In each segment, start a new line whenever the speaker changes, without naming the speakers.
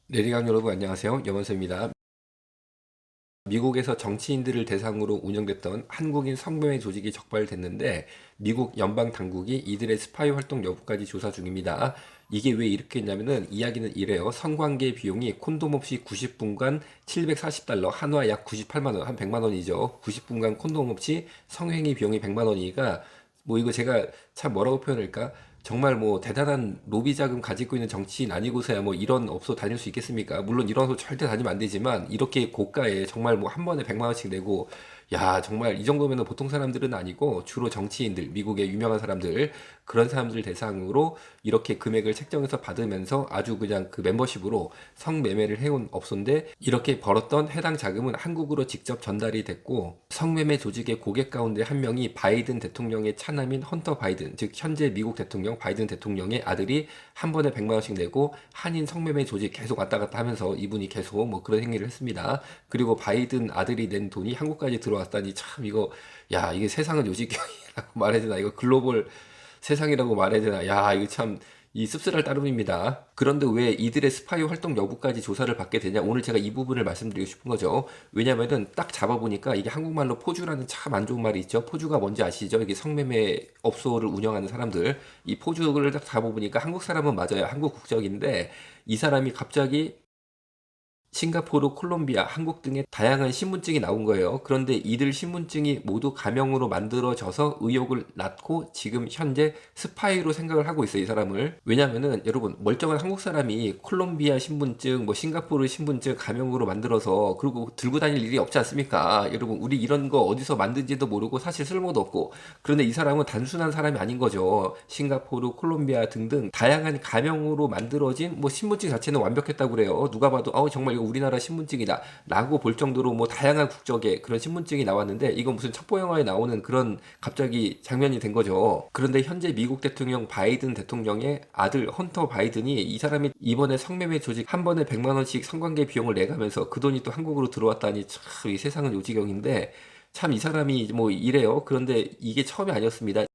내리강 여러분 안녕하세요. 염원서입니다. 미국에서 정치인들을 대상으로 운영됐던 한국인 성매매 조직이 적발됐는데 미국 연방 당국이 이들의 스파이 활동 여부까지 조사 중입니다. 이게 왜 이렇게 했냐면은 이야기는 이래요. 성관계 비용이 콘돔 없이 90분간 740달러, 한화 약 98만 원, 한 100만 원이죠. 90분간 콘돔 없이 성행위 비용이 100만 원이니까 뭐 이거 제가 참 뭐라고 표현할까? 정말 뭐 대단한 로비 자금 가지고 있는 정치인 아니고서야 뭐 이런 업소 다닐 수 있겠습니까? 물론 이런 업소 절대 다니면 안 되지만 이렇게 고가에 정말 뭐 한 번에 100만 원씩 내고 야 정말 이 정도면은 보통 사람들은 아니고 주로 정치인들 미국의 유명한 사람들 그런 사람들 대상으로 이렇게 금액을 책정해서 받으면서 아주 그냥 그 멤버십으로 성매매를 해온 업소인데 이렇게 벌었던 해당 자금은 한국으로 직접 전달이 됐고 성매매 조직의 고객 가운데 한 명이 바이든 대통령의 차남인 헌터 바이든 즉 현재 미국 대통령 바이든 대통령의 아들이 한 번에 100만 원씩 내고 한인 성매매 조직 계속 왔다 갔다 하면서 이분이 계속 뭐 그런 행위를 했습니다. 그리고 바이든 아들이 낸 돈이 한국까지 들어왔다니 참 이거 야 이게 세상은 요지경이라고 말해야 되나 이거 글로벌 세상이라고 말해야 되나 야 이거 참 이 씁쓸할 따름입니다. 그런데 왜 이들의 스파이 활동 여부까지 조사를 받게 되냐? 오늘 제가 이 부분을 말씀드리고 싶은 거죠. 왜냐면은 딱 잡아보니까 이게 한국말로 포주라는 참 안 좋은 말이 있죠. 포주가 뭔지 아시죠? 이게 성매매 업소를 운영하는 사람들. 이 포주를 딱 잡아보니까 한국 사람은 맞아요. 한국 국적인데 이 사람이 갑자기 싱가포르, 콜롬비아, 한국 등의 다양한 신분증이 나온 거예요. 그런데 이들 신분증이 모두 가명으로 만들어져서 의혹을 낳고 지금 현재 스파이로 생각을 하고 있어요, 이 사람을. 왜냐면은 여러분, 멀쩡한 한국 사람이 콜롬비아 신분증, 뭐 싱가포르 신분증 가명으로 만들어서 그리고 들고 다닐 일이 없지 않습니까? 여러분, 우리 이런 거 어디서 만든지도 모르고 사실 쓸모도 없고. 그런데 이 사람은 단순한 사람이 아닌 거죠. 싱가포르, 콜롬비아 등등 다양한 가명으로 만들어진 뭐 신분증 자체는 완벽했다고 그래요. 누가 봐도 정말 이거 우리나라 신분증이다 라고 볼 정도로 뭐 다양한 국적의 그런 신분증이 나왔는데 이건 무슨 첩보 영화에 나오는 그런 갑자기 장면이 된 거죠. 그런데 현재 미국 대통령 바이든 대통령의 아들 헌터 바이든이 이 사람이 이번에 성매매 조직 한 번에 100만 원씩 성관계 비용을 내가면서 그 돈이 또 한국으로 들어왔다니 참 이 세상은 요지경인데 참 이 사람이 뭐 이래요. 그런데 이게 처음이 아니었습니다.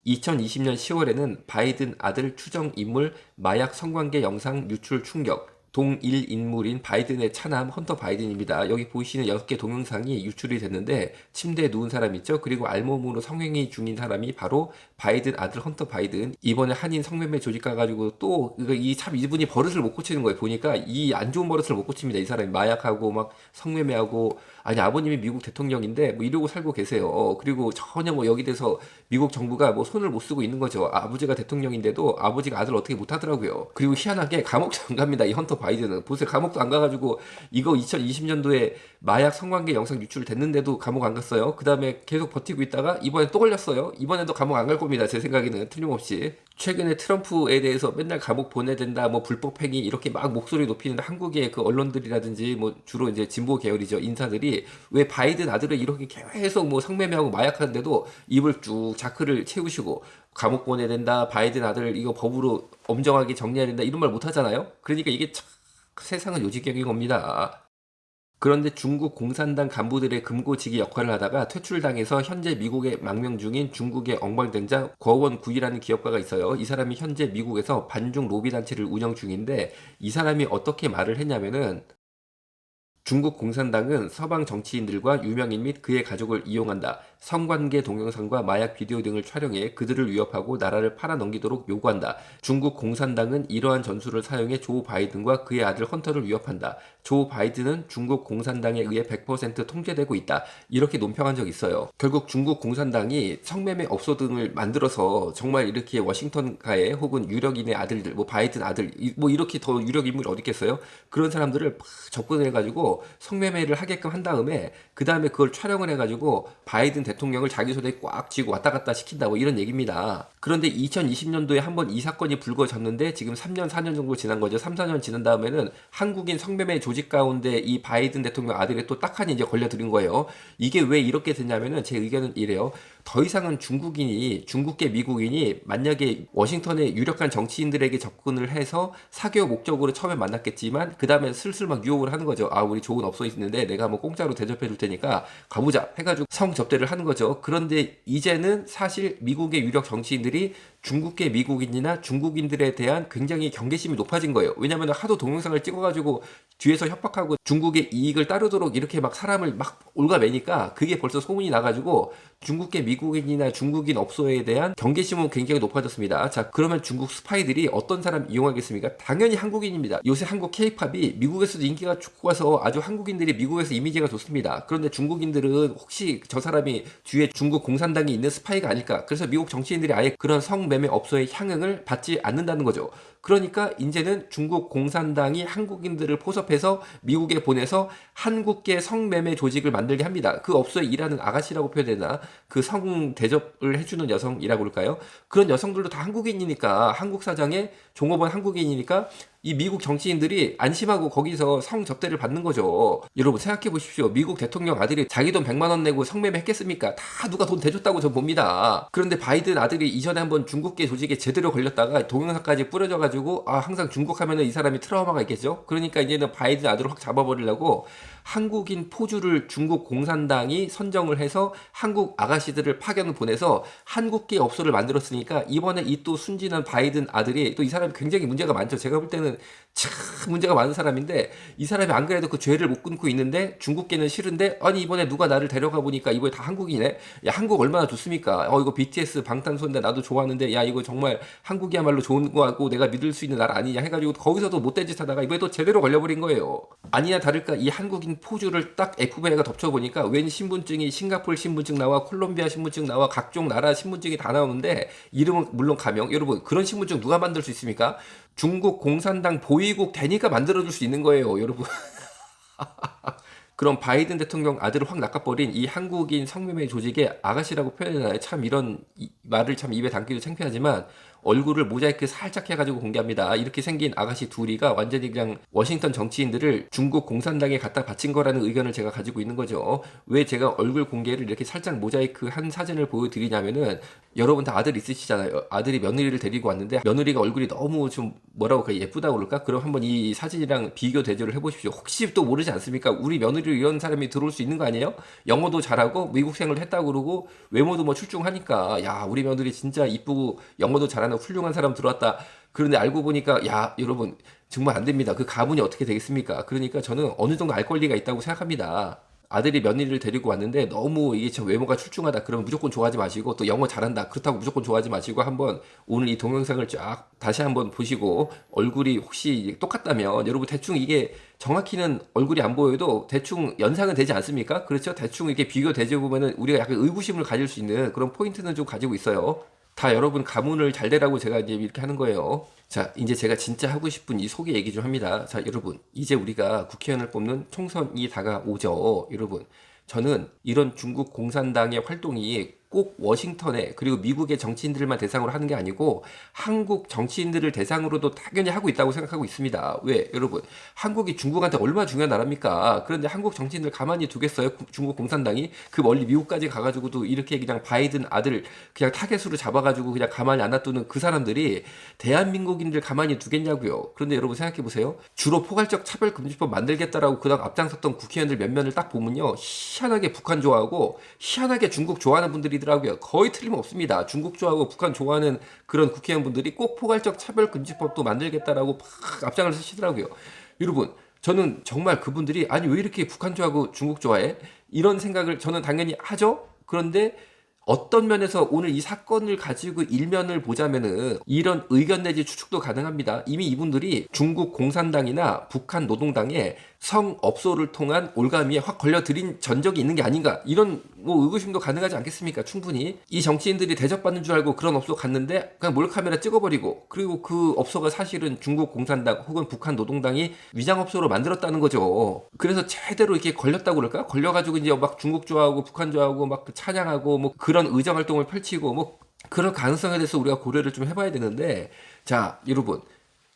2020년 10월에는 바이든 아들 추정 인물 마약 성관계 영상 유출 충격. 동일 인물인 바이든의 차남 헌터 바이든입니다. 여기 보이시는 6개 동영상이 유출이 됐는데 침대에 누운 사람 있죠? 그리고 알몸으로 성행위 중인 사람이 바로 바이든 아들 헌터 바이든. 이번에 한인 성매매 조직 가가지고 또 이 참 이분이 버릇을 못 고치는 거예요. 보니까 이 안 좋은 버릇을 못 고칩니다. 이 사람이 마약하고 막 성매매하고 아니 아버님이 미국 대통령인데 뭐 이러고 살고 계세요. 그리고 전혀 뭐 여기 대해서 미국 정부가 뭐 손을 못 쓰고 있는 거죠. 아버지가 대통령인데도 아버지가 아들 어떻게 못 하더라고요. 그리고 희한하게 감옥도 안 갑니다. 이 헌터 바이든은. 보세요. 감옥도 안 가가지고 이거 2020년도에 마약 성관계 영상 유출됐는데도 감옥 안 갔어요. 그 다음에 계속 버티고 있다가 이번에 또 걸렸어요. 이번에도 감옥 안 갈 겁니다. 제 생각에는 틀림없이. 최근에 트럼프에 대해서 맨날 감옥 보내야 된다, 뭐 불법행위 이렇게 막 목소리 높이는 한국의 그 언론들이라든지 뭐 주로 이제 진보 계열이죠 인사들이 왜 바이든 아들을 이렇게 계속 뭐 성매매하고 마약하는데도 입을 쭉 자크를 채우시고 감옥 보내야 된다, 바이든 아들 이거 법으로 엄정하게 정리해야 된다 이런 말 못 하잖아요. 그러니까 이게 참 세상은 요지경인 겁니다. 그런데 중국 공산당 간부들의 금고지기 역할을 하다가 퇴출당해서 현재 미국에 망명 중인 중국의 엉망된자 거원구이라는 기업가가 있어요. 이 사람이 현재 미국에서 반중 로비 단체를 운영 중인데 이 사람이 어떻게 말을 했냐면은 중국 공산당은 서방 정치인들과 유명인 및 그의 가족을 이용한다. 성관계 동영상과 마약 비디오 등을 촬영해 그들을 위협하고 나라를 팔아넘기도록 요구한다. 중국 공산당은 이러한 전술을 사용해 조 바이든과 그의 아들 헌터를 위협한다. 조 바이든은 중국 공산당에 의해 100% 통제되고 있다. 이렇게 논평한 적이 있어요. 결국 중국 공산당이 성매매 업소 등을 만들어서 정말 이렇게 워싱턴가에 혹은 유력인의 아들들, 뭐 바이든 아들, 뭐 이렇게 더 유력 인물이 어디 있겠어요? 그런 사람들을 막 접근해가지고 성매매를 하게끔 한 다음에 그 다음에 그걸 촬영을 해가지고 바이든 대통령을 자기 손에 꽉 쥐고 왔다 갔다 시킨다 뭐 이런 얘기입니다. 그런데 2020년도에 한번 이 사건이 불거졌는데 지금 3년 4년 정도 지난 거죠. 3, 4년 지난 다음에는 한국인 성매매 조직 가운데 이 바이든 대통령 아들이 또 딱하니 이제 걸려들인 거예요. 이게 왜 이렇게 됐냐면은 제 의견은 이래요. 더 이상은 중국계 미국인이 만약에 워싱턴의 유력한 정치인들에게 접근을 해서 사교 목적으로 처음에 만났겠지만 그 다음에 슬슬 막 유혹을 하는 거죠. 우리 좋은 업소 있는데 내가 뭐 공짜로 대접해 줄 테니까 가보자 해가지고 성 접대를 하는 하는 거죠. 그런데 이제는 사실 미국의 유력 정치인들이 중국계 미국인이나 중국인들에 대한 굉장히 경계심이 높아진 거예요. 왜냐하면 하도 동영상을 찍어가지고 뒤에서 협박하고 중국의 이익을 따르도록 이렇게 막 사람을 막 올가매니까 그게 벌써 소문이 나가지고 중국계 미국인이나 중국인 업소에 대한 경계심은 굉장히 높아졌습니다. 자, 그러면 중국 스파이들이 어떤 사람 이용하겠습니까? 당연히 한국인입니다. 요새 한국 케이팝이 미국에서도 인기가 좋고 가서 아주 한국인들이 미국에서 이미지가 좋습니다. 그런데 중국인들은 혹시 저 사람이 뒤에 중국 공산당이 있는 스파이가 아닐까? 그래서 미국 정치인들이 아예 그런 성매매 업소의 향응을 받지 않는다는 거죠. 그러니까 이제는 중국 공산당이 한국인들을 포섭해서 미국에 보내서 한국계 성매매 조직을 만들게 합니다. 그 업소에 일하는 아가씨라고 표현해야 되나? 그 성 대접을 해주는 여성이라고 그럴까요? 그런 여성들도 다 한국인이니까 한국 사장의 종업원 한국인이니까 이 미국 정치인들이 안심하고 거기서 성 접대를 받는 거죠. 여러분 생각해 보십시오. 미국 대통령 아들이 자기 돈 100만 원 내고 성매매 했겠습니까? 다 누가 돈 대줬다고 저 봅니다. 그런데 바이든 아들이 이전에 한번 중국계 조직에 제대로 걸렸다가 동영상까지 뿌려져가지고 항상 중국 하면은 이 사람이 트라우마가 있겠죠? 그러니까 이제는 바이든 아들을 확 잡아버리려고 한국인 포주를 중국 공산당이 선정을 해서 한국 아가씨들을 파견을 보내서 한국계 업소를 만들었으니까 이번에 이 또 순진한 바이든 아들이 또 이 사람이 굉장히 문제가 많죠. 제가 볼 때는 참 문제가 많은 사람인데 이 사람이 안 그래도 그 죄를 못 끊고 있는데 중국계는 싫은데 아니 이번에 누가 나를 데려가 보니까 이번에 다 한국이네. 야 한국 얼마나 좋습니까? 이거 BTS 방탄소년단 나도 좋아하는데 야 이거 정말 한국이야말로 좋은 거하고 내가 믿을 수 있는 나라 아니냐 해가지고 거기서도 못된 짓 하다가 이번에 또 제대로 걸려버린 거예요. 아니나 다를까 이 한국인 포주를 딱 FBI가 덮쳐보니까 웬 신분증이 싱가포르 신분증 나와 콜롬비아 신분증 나와 각종 나라 신분증이 다 나오는데 이름은 물론 가명. 여러분 그런 신분증 누가 만들 수 있습니까? 중국 공산당 보위국 되니까 만들어줄 수 있는 거예요 여러분. 그럼 바이든 대통령 아들을 확 낚아버린 이 한국인 성매매 조직의 아가씨라고 표현하나요? 참 이런 말을 참 입에 담기도 창피하지만 얼굴을 모자이크 살짝 해가지고 공개합니다. 이렇게 생긴 아가씨 둘이가 완전히 그냥 워싱턴 정치인들을 중국 공산당에 갖다 바친 거라는 의견을 제가 가지고 있는 거죠. 왜 제가 얼굴 공개를 이렇게 살짝 모자이크 한 사진을 보여드리냐면은 여러분 다 아들 있으시잖아요. 아들이 며느리를 데리고 왔는데 며느리가 얼굴이 너무 좀 뭐라고 할까 예쁘다고 그럴까? 그럼 한번 이 사진이랑 비교 대조를 해보십시오. 혹시 또 모르지 않습니까? 우리 며느리 이런 사람이 들어올 수 있는 거 아니에요? 영어도 잘하고 미국 생활을 했다고 그러고 외모도 뭐 출중하니까 야 우리 며느리 진짜 이쁘고 영어도 잘하는 훌륭한 사람 들어왔다. 그런데 알고 보니까 야 여러분 정말 안 됩니다. 그 가문이 어떻게 되겠습니까? 그러니까 저는 어느 정도 알 권리가 있다고 생각합니다. 아들이 며느리를 데리고 왔는데 너무 이게 저 외모가 출중하다 그러면 무조건 좋아하지 마시고 또 영어 잘한다 그렇다고 무조건 좋아하지 마시고 한번 오늘 이 동영상을 쫙 다시 한번 보시고 얼굴이 혹시 똑같다면 여러분 대충 이게 정확히는 얼굴이 안 보여도 대충 연상은 되지 않습니까? 그렇죠? 대충 이렇게 비교 대조 보면은 우리가 약간 의구심을 가질 수 있는 그런 포인트는 좀 가지고 있어요. 다 여러분 가문을 잘 되라고 제가 이제 이렇게 하는 거예요. 자, 이제 제가 진짜 하고 싶은 이 소개 얘기 좀 합니다. 자, 여러분, 이제 우리가 국회의원을 뽑는 총선이 다가오죠. 여러분, 저는 이런 중국 공산당의 활동이 꼭 워싱턴에 그리고 미국의 정치인들만 대상으로 하는 게 아니고 한국 정치인들을 대상으로도 당연히 하고 있다고 생각하고 있습니다. 왜? 여러분 한국이 중국한테 얼마나 중요한 나라입니까? 그런데 한국 정치인들 가만히 두겠어요? 중국 공산당이 그 멀리 미국까지 가가지고도 이렇게 그냥 바이든 아들 그냥 타겟으로 잡아가지고 그냥 가만히 안 놔두는 그 사람들이 대한민국인들 가만히 두겠냐고요. 그런데 여러분 생각해보세요. 주로 포괄적 차별금지법 만들겠다라고 그다음 앞장섰던 국회의원들 몇 면을 딱 보면요. 희한하게 북한 좋아하고 희한하게 중국 좋아하는 분들이 더라고요. 거의 틀림없습니다. 중국 좋아하고 북한 좋아하는 그런 국회의원분들이 꼭 포괄적 차별금지법도 만들겠다라고 막 앞장을 서시더라고요. 여러분 저는 정말 그분들이 아니 왜 이렇게 북한 좋아하고 중국 좋아해? 이런 생각을 저는 당연히 하죠. 그런데 어떤 면에서 오늘 이 사건을 가지고 일면을 보자면은 이런 의견 내지 추측도 가능합니다. 이미 이분들이 중국 공산당이나 북한 노동당에 성업소를 통한 올가미에 확 걸려들인 전적이 있는 게 아닌가 이런 뭐 의구심도 가능하지 않겠습니까? 충분히 이 정치인들이 대접받는 줄 알고 그런 업소 갔는데 그냥 몰카메라 찍어버리고 그리고 그 업소가 사실은 중국 공산당 혹은 북한 노동당이 위장업소로 만들었다는 거죠. 그래서 제대로 이렇게 걸렸다고 그럴까? 걸려가지고 이제 막 중국 좋아하고 북한 좋아하고 막 찬양하고 뭐 그런 의정 활동을 펼치고 뭐 그런 가능성에 대해서 우리가 고려를 좀 해봐야 되는데 자 여러분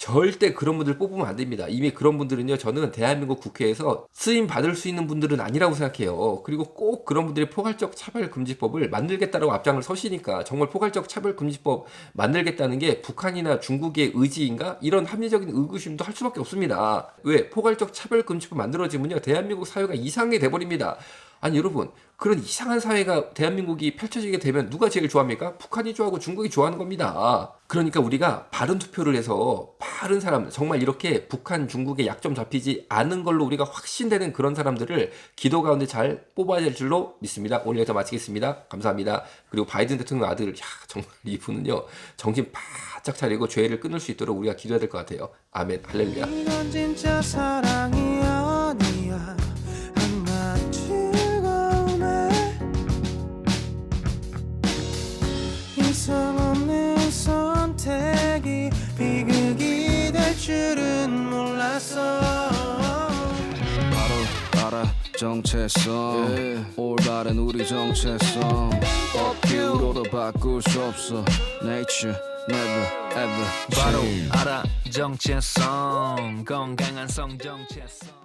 절대 그런 분들 뽑으면 안 됩니다. 이미 그런 분들은요, 저는 대한민국 국회에서 쓰임 받을 수 있는 분들은 아니라고 생각해요. 그리고 꼭 그런 분들이 포괄적 차별금지법을 만들겠다라고 앞장을 서시니까 정말 포괄적 차별금지법 만들겠다는 게 북한이나 중국의 의지인가? 이런 합리적인 의구심도 할 수밖에 없습니다. 왜? 포괄적 차별금지법 만들어지면요, 대한민국 사회가 이상하게 돼버립니다. 아니 여러분, 그런 이상한 사회가 대한민국이 펼쳐지게 되면 누가 제일 좋아합니까? 북한이 좋아하고 중국이 좋아하는 겁니다. 그러니까 우리가 바른 투표를 해서 바른 사람, 정말 이렇게 북한, 중국의 약점 잡히지 않은 걸로 우리가 확신되는 그런 사람들을 기도 가운데 잘 뽑아야 될 줄로 믿습니다. 오늘 여기서 마치겠습니다. 감사합니다. 그리고 바이든 대통령 아들, 야, 정말 이분은요, 정신 바짝 차리고 죄를 끊을 수 있도록 우리가 기도해야 될 것 같아요. 아멘, 할렐루야.
이건 진짜 사랑이 아니야. 한낱 즐거움에 이상 없는 선택이 비극이 될 줄은 몰랐어.
바로 알아 정체성 올바른 우리 정체성 기후로도 바꿀 수 없어 Nature never ever
바로
change
알아 정체성 건강한 성 정체성